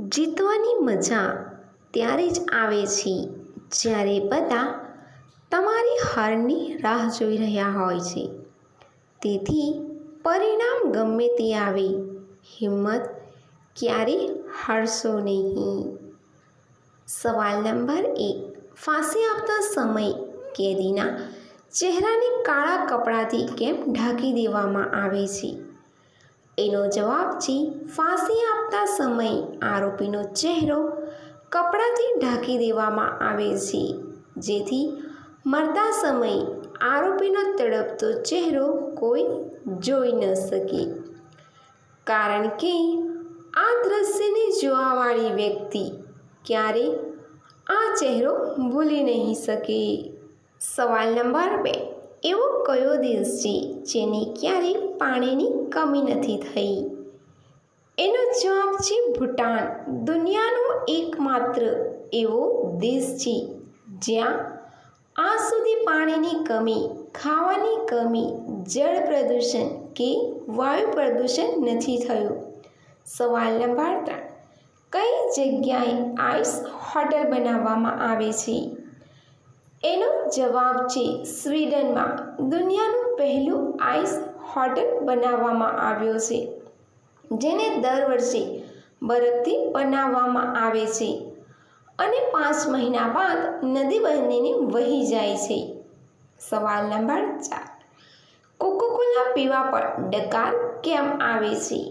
જીતવાની મજા ત્યારે જ આવે છે જ્યારે બધા તમારી હારની રાહ જોઈ રહ્યા હોય છે. તેથી પરિણામ ગમે તે આવે, હિંમત ક્યારેય હારશો નહીં. સવાલ નંબર 1. ફાંસી આપતા સમયે કેદીના ચહેરાને કાળા કપડાથી કેમ ઢાંકી દેવામાં આવે છે? એનો જવાબ છે, ફાંસી આપતા સમયે આરોપીનો ચહેરો કપડાથી ઢાંકી દેવામાં આવે છે, જેથી મરતા સમયે આરોપીનો તડપતો ચહેરો કોઈ જોઈ ન શકે. કારણ કે આ દ્રશ્યને જોવાવાળી વ્યક્તિ ક્યારેય આ ચહેરો ભૂલી નહીં શકે. સવાલ નંબર 2. એવો કયો દેશ છે જેને ક્યારેય પાણીની કમી નથી થઈ? એનો જવાબ છે ભૂટાન. દુનિયાનો એકમાત્ર એવો દેશ છે જ્યાં આજ સુધી પાણીની કમી, ખાવાની કમી, જળ પ્રદૂષણ કે વાયુ પ્રદૂષણ નથી થયું. સવાલ નંબર 3. કઈ જગ્યાએ આઈસ હોટલ બનાવવામાં આવે છે? એનો જવાબ છે સ્વીડનમાં. દુનિયાનું પહેલું આઈસ હોટલ બનાવવામાં આવ્યો છે, જેને દર વર્ષે બરફથી બનાવવામાં આવે છે અને 5 મહિના બાદ નદી બનીને વહી જાય છે. સવાલ નંબર 4. કોકોકોલા પીવા પર ડકાર કેમ આવે છે?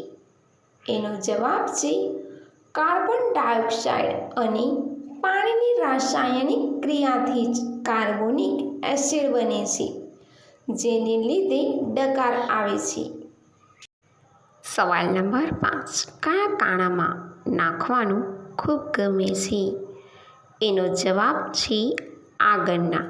એનો જવાબ છે કાર્બન ડાયોક્સાઇડ અને પાણીની રાસાયણિક ક્રિયાથી જ કાર્બોનિક એસિડ બને છે, જેને લીધે ડકાર આવે છે. સવાલ નંબર 5. કયા કાણામાં નાખવાનું ખૂબ ગમે છે? એનો જવાબ છે આગળના.